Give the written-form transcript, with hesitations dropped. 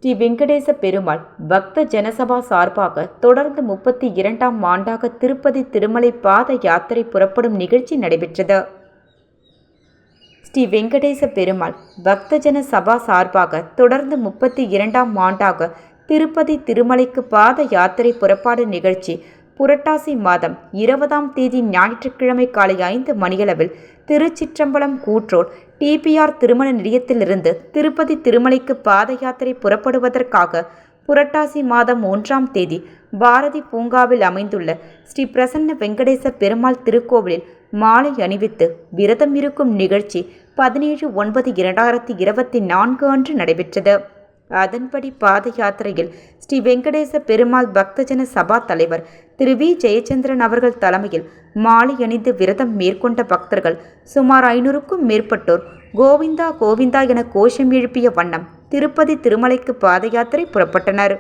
ஸ்ரீ வெங்கடேச பெருமாள் பக்த ஜனசபா சார்பாக தொடர்ந்து 32ஆம் ஆண்டாக திருப்பதி திருமலை பாத யாத்திரை புறப்படும் நிகழ்ச்சி நடைபெற்றது. ஸ்ரீ வெங்கடேச பெருமாள் பக்தஜன சபா சார்பாக தொடர்ந்து 32ஆம் ஆண்டாக திருப்பதி திருமலைக்கு பாத யாத்திரை புறப்பாடு நிகழ்ச்சி புரட்டாசி மாதம் 20ஆம் தேதி ஞாயிற்றுக்கிழமை காலை 5 மணியளவில் திருச்சிற்றம்பலம் கூற்றோர் டிபிஆர் திருமண நிலையத்திலிருந்து திருப்பதி திருமலைக்கு பாத யாத்திரை புறப்படுவதற்காக புரட்டாசி மாதம் 1ஆம் தேதி பாரதி பூங்காவில் அமைந்துள்ள ஸ்ரீ பிரசன்ன வெங்கடேச பெருமாள் திருக்கோவிலில் மாலை அணிவித்து விரதம் இருக்கும் நிகழ்ச்சி 17/9/2024 அன்று நடைபெற்றது. அதன்படி பாத யாத்திரையில் ஸ்ரீ வெங்கடேச பெருமாள் பக்தஜன சபா தலைவர் திரு வி ஜெயச்சந்திரன் அவர்கள் தலைமையில் மாலை அணிந்து விரதம் மேற்கொண்ட பக்தர்கள் சுமார் 500க்கும் மேற்பட்டோர் கோவிந்தா கோவிந்தா என கோஷம் எழுப்பிய வண்ணம் திருப்பதி திருமலைக்கு பாத யாத்திரை புறப்பட்டனர்.